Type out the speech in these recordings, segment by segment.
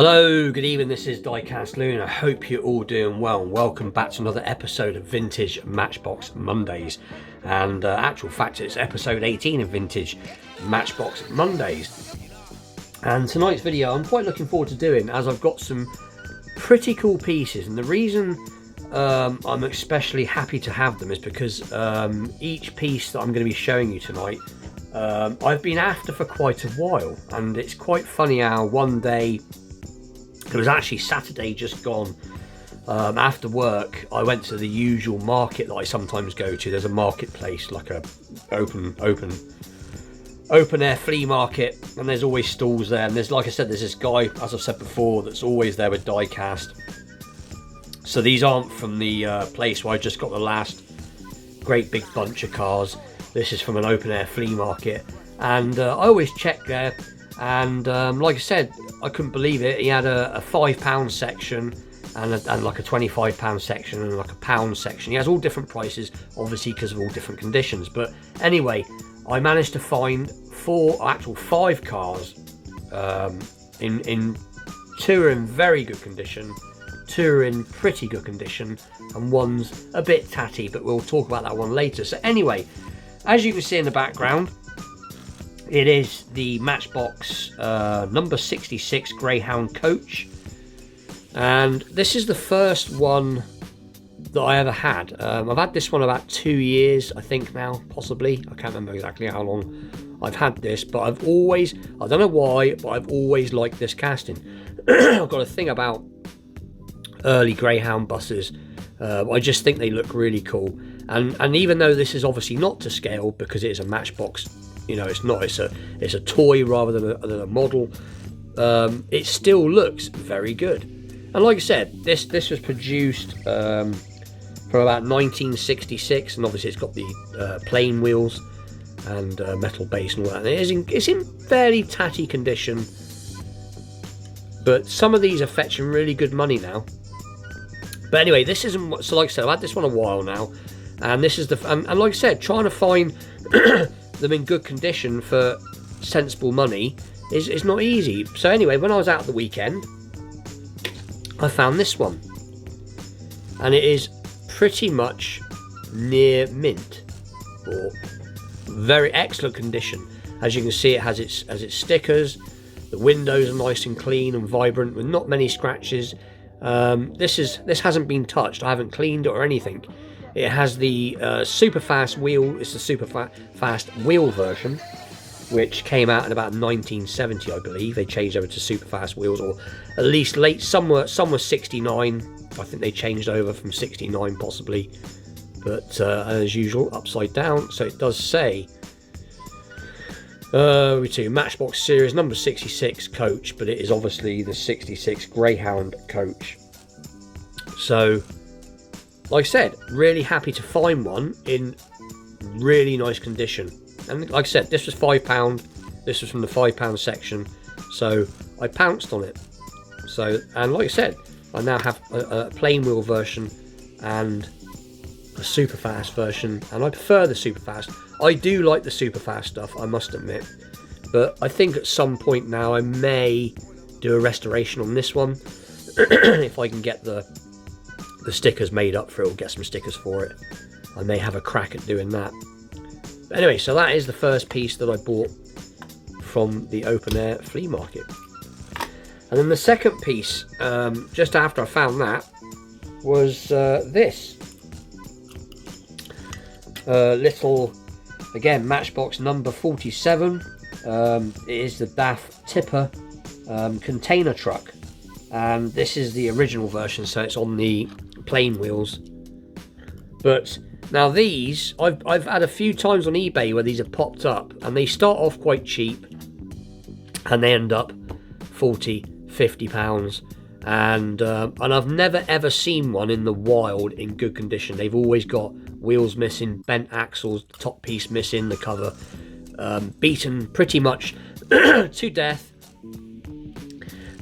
Hello, good evening, this is Diecast Lou and I hope you're all doing well and welcome back to another episode of Vintage Matchbox Mondays. And actual fact, it's episode 18 of Vintage Matchbox Mondays. And tonight's video I'm quite looking forward to doing, as I've got some pretty cool pieces, and the reason I'm especially happy to have them is because each piece that I'm going to be showing you tonight I've been after for quite a while. And it's quite funny how one day, it was actually Saturday just gone, after work I went to the usual market that I sometimes go to. There's a marketplace, like a open air flea market, and there's always stalls there, and there's, like I said, there's this guy, as I've said before, that's always there with die-cast. So these aren't from the place where I just got the last great big bunch of cars. This is from an open air flea market, and I always check there. And like I said, I couldn't believe it. He had a £5 section and like a £25 section and like a pound section. He has all different prices, obviously because of all different conditions. But anyway, I managed to find five cars. In two are in very good condition, two are in pretty good condition, and one's a bit tatty. But we'll talk about that one later. So anyway, as you can see in the background, it is the Matchbox number 66 Greyhound Coach, and this is the first one that I ever had. I've had this one about 2 years, I think now, possibly. I can't remember exactly how long I've had this, but I don't know why, but I've always liked this casting. I've got a thing about early Greyhound buses. I just think they look really cool, and even though this is obviously not to scale because it is a Matchbox, you know, it's not, it's a toy rather than a model, it still looks very good. And like I said, this was produced from about 1966, and obviously it's got the plain wheels and metal base and all that, and it's in fairly tatty condition, but some of these are fetching really good money now. But anyway, this isn't, so like I said, I've had this one a while now, and this is and like I said, trying to find them in good condition for sensible money is not easy. So anyway, when I was out the weekend, I found this one, and it is pretty much near mint, or very excellent condition. As you can see, it has its stickers. The windows are nice and clean and vibrant with not many scratches. This hasn't been touched. I haven't cleaned it or anything. It has the super fast wheel. It's the super fast wheel version, which came out in about 1970, I believe. They changed over to super fast wheels, or at least late. Some were 69. I think they changed over from 69 possibly. But as usual, upside down. So it does say Matchbox Series number 66 Coach, but it is obviously the 66 Greyhound Coach. So, like I said, really happy to find one in really nice condition. And like I said, this was £5. This was from the £5 section, so I pounced on it. So, and like I said, I now have a plain wheel version and a super fast version, and I prefer the super fast. I do like the super fast stuff, I must admit, but I think at some point now I may do a restoration on this one if I can get the stickers made up for it, or get some stickers for it. I may have a crack at doing that. But anyway, so that is the first piece that I bought from the open air flea market. And then the second piece, just after I found that, was this little, again, Matchbox number 47. It is the DAF Tipper container truck, and this is the original version, so it's on the plain wheels. But now these, I've had a few times on eBay where these have popped up, and they start off quite cheap and they end up £40-50, and I've never ever seen one in the wild in good condition. They've always got wheels missing, bent axles, top piece missing, the cover beaten pretty much to death.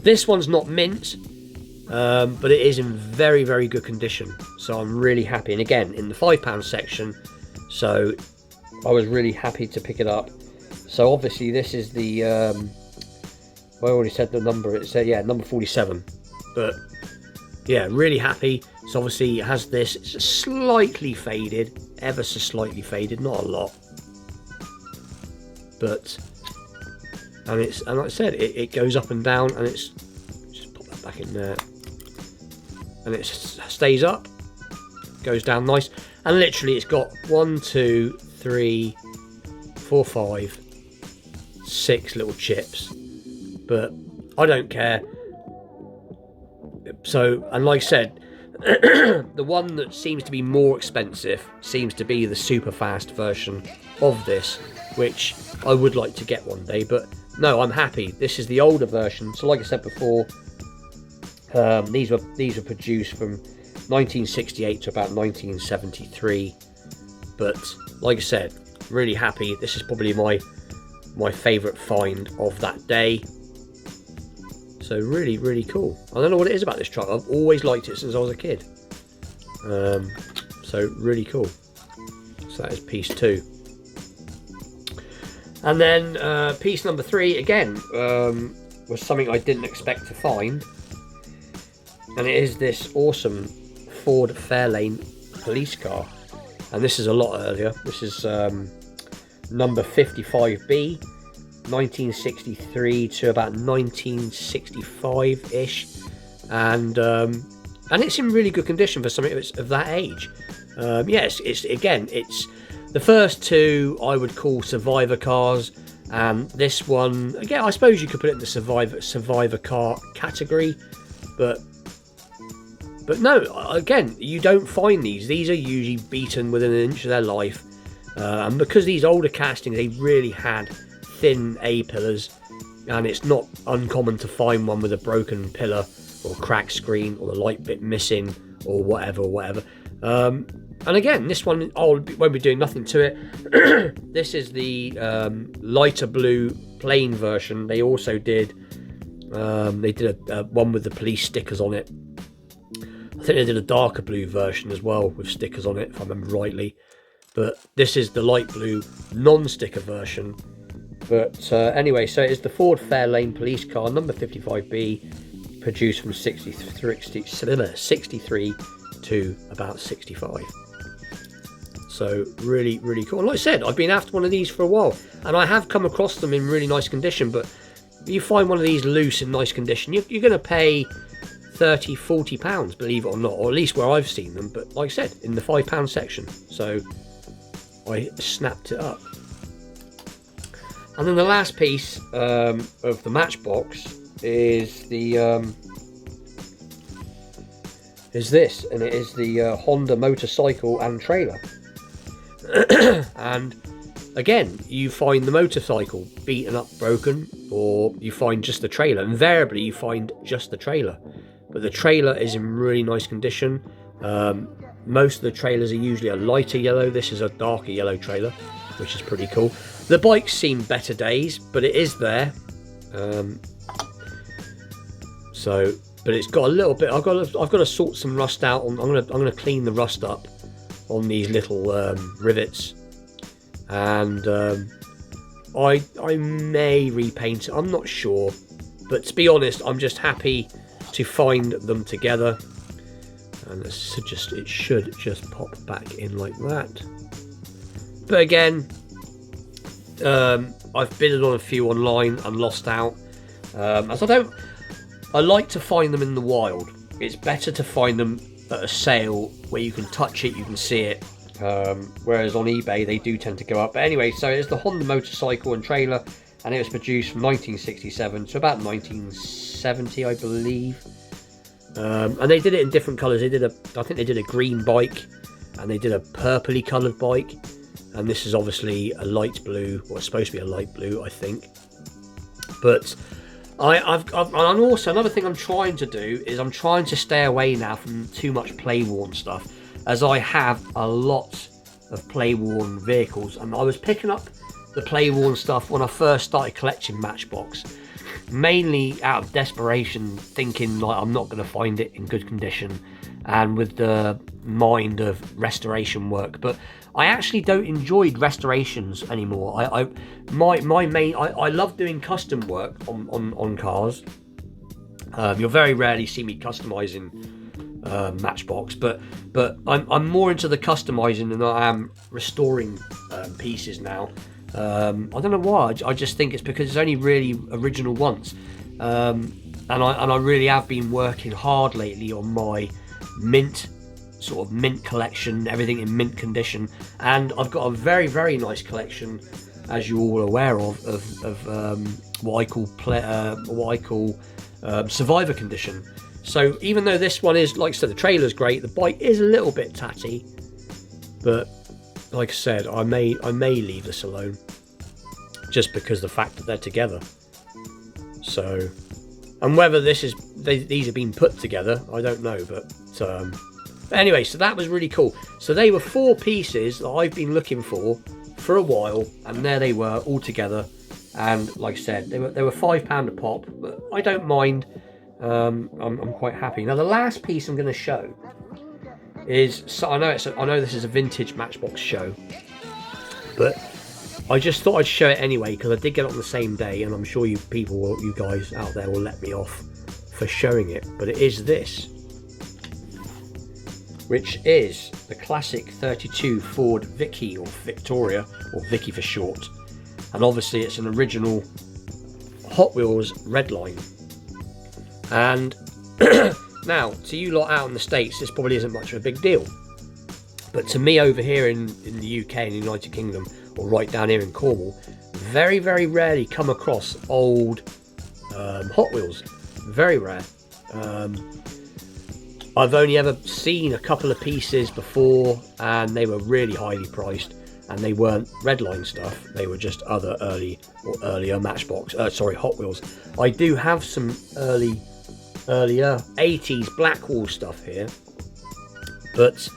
This one's not mint, but it is in very, very good condition, so I'm really happy. And again, in the £5 section, so I was really happy to pick it up. So obviously this is the I already said the number. It said, yeah, number 47. But yeah, really happy. So obviously it has this. It's slightly faded, ever so slightly faded, not a lot. But and like I said, it goes up and down, and it's just pop that back in there, and it stays up, goes down nice, and literally it's got 1, 2, 3, 4, 5, 6 little chips, but I don't care. So, and like I said, the one that seems to be more expensive seems to be the super fast version of this, which I would like to get one day, but no, I'm happy. This is the older version. So like I said before, these were produced from 1968 to about 1973, but like I said, really happy. This is probably my favorite find of that day. So really, really cool. I don't know what it is about this truck. I've always liked it since I was a kid. So really cool. So that is piece 2. And then piece number 3, again, was something I didn't expect to find. And it is this awesome Ford Fairlane police car. And this is a lot earlier. This is number 55B. 1963 to about 1965-ish, and it's in really good condition for something of that age. Yes, it's the first 2 I would call survivor cars, and this one again I suppose you could put it in the survivor car category, but no, again, you don't find these are usually beaten within an inch of their life, and because these older castings, they really had thin A-pillars, and it's not uncommon to find one with a broken pillar or cracked screen or the light bit missing or whatever. And again, this one won't be doing nothing to it. This is the lighter blue plain version. They also did a one with the police stickers on it. I think they did a darker blue version as well with stickers on it, if I remember rightly, but this is the light blue non-sticker version. But anyway, so it is the Ford Fairlane police car, number 55B, produced from 63 to about 65. So really, really cool. And like I said, I've been after one of these for a while, and I have come across them in really nice condition, but you find one of these loose in nice condition, you're going to pay £30-40, believe it or not, or at least where I've seen them, but like I said, in the £5 section. So I snapped it up. And then the last piece of the Matchbox is this, and it is the Honda motorcycle and trailer. And again, you find the motorcycle beaten up, broken, or you find just the trailer. Invariably, you find just the trailer, but the trailer is in really nice condition. Most of the trailers are usually a lighter yellow. This is a darker yellow trailer, which is pretty cool. The bike's seen better days, but it is there. But it's got a little bit. I've got to sort some rust out. I'm gonna clean the rust up on these little rivets, and I may repaint it. I'm not sure, but to be honest, I'm just happy to find them together. And it should just pop back in like that. But again, I've bidded on a few online and lost out, as I like to find them in the wild. It's better to find them at a sale where you can touch it, you can see it, whereas on eBay they do tend to go up. But anyway, so it's the Honda motorcycle and trailer, and it was produced from 1967 to about 1970, I believe. And they did it in different colours. I think they did a green bike, and they did a purpley coloured bike, and this is obviously a light blue, or it's supposed to be a light blue, I think. But and also another thing I'm trying to do is I'm trying to stay away now from too much play-worn stuff, as I have a lot of play-worn vehicles, and I was picking up the play-worn stuff when I first started collecting Matchbox. mainly out of desperation, thinking like I'm not going to find it in good condition, and with the mind of restoration work. But I actually don't enjoy restorations anymore. I love doing custom work on cars. You'll very rarely see me customizing Matchbox, but I'm more into the customizing than I am restoring pieces now. I don't know why. I just think it's because it's only really original once, and I really have been working hard lately on my mint collection, everything in mint condition, and I've got a very nice collection, as you're all aware of what I call survivor condition. So even though this one is, like I said, the trailer's great, the bike is a little bit tatty, but like I said, I may leave this alone just because the fact that they're together. So, and whether these have been put together, I don't know, but anyway, so that was really cool. So they were 4 pieces that I've been looking for a while, and there they were all together. And like I said, they were £5 a pop, but I don't mind. I'm quite happy. Now the last piece I'm going to show is, so I know this is a vintage Matchbox show, but I just thought I'd show it anyway because I did get it on the same day, and I'm sure you guys out there will let me off for showing it. But it is this, which is the classic 32 Ford Vicky, or Victoria, or Vicky for short, and obviously it's an original Hot Wheels Redline. And now, to you lot out in the States, this probably isn't much of a big deal, but to me over here in the UK and the United Kingdom, or right down here in Cornwall, very rarely come across old Hot Wheels. Very rare. I've only ever seen a couple of pieces before, and they were really highly priced, and they weren't Redline stuff. They were just other earlier Matchbox, Hot Wheels. I do have some earlier 80s Blackwall stuff here, but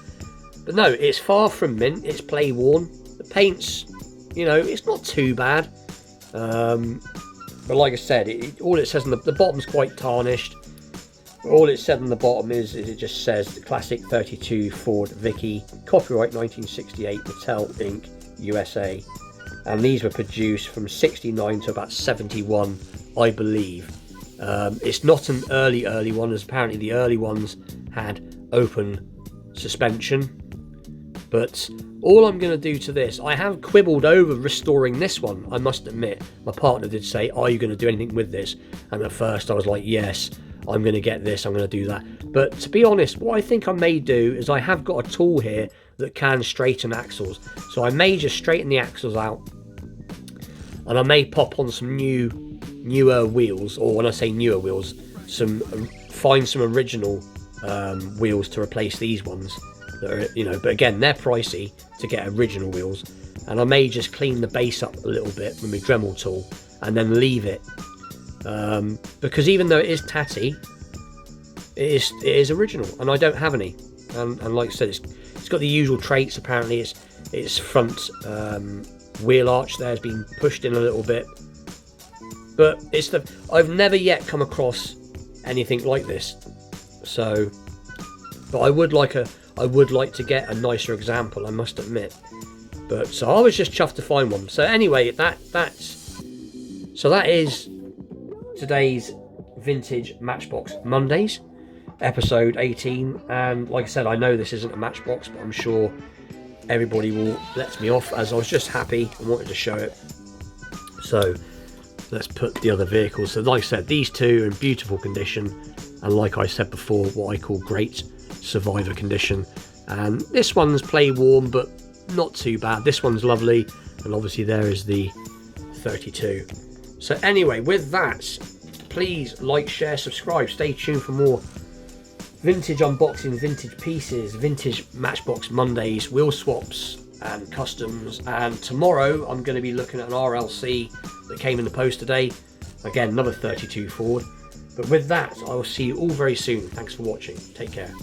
no, it's far from mint. It's play worn. The paint's, it's not too bad, but like I said, all it says on the bottom's quite tarnished. All it said on the bottom is it just says the classic 32 Ford Vicky, copyright 1968, Mattel Inc. USA, and these were produced from 69 to about 71, I believe. It's not an early one, as apparently the early ones had open suspension. But all I'm going to do to this, I have quibbled over restoring this one, I must admit. My partner did say, are you going to do anything with this? And at first I was like, yes, I'm going to get this, I'm going to do that. But to be honest, what I think I may do is I have got a tool here that can straighten axles. So I may just straighten the axles out, and I may pop on some newer wheels, or when I say newer wheels, find some original wheels to replace these ones that are, but again, they're pricey to get original wheels. And I may just clean the base up a little bit with my Dremel tool and then leave it, because even though it is tatty, it is original, and I don't have any. And like I said, it's got the usual traits. Apparently its front wheel arch there has been pushed in a little bit, but I've never yet come across anything like this. So, but I would like to get a nicer example, I must admit. But so I was just chuffed to find one. So anyway, that is today's Vintage Matchbox Mondays, episode 18. And like I said, I know this isn't a Matchbox, but I'm sure everybody will let me off, as I was just happy and wanted to show it. So let's put the other vehicles. So like I said, these two are in beautiful condition, and like I said before, what I call great survivor condition. And this one's play warm, but not too bad. This one's lovely, and obviously there is the 32. So anyway, with that, please like, share, subscribe, stay tuned for more vintage unboxing, vintage pieces, vintage Matchbox Mondays, wheel swaps and customs. And tomorrow I'm going to be looking at an RLC that came in the post today, again another 32 Ford. But with that, I will see you all very soon. Thanks for watching. Take care.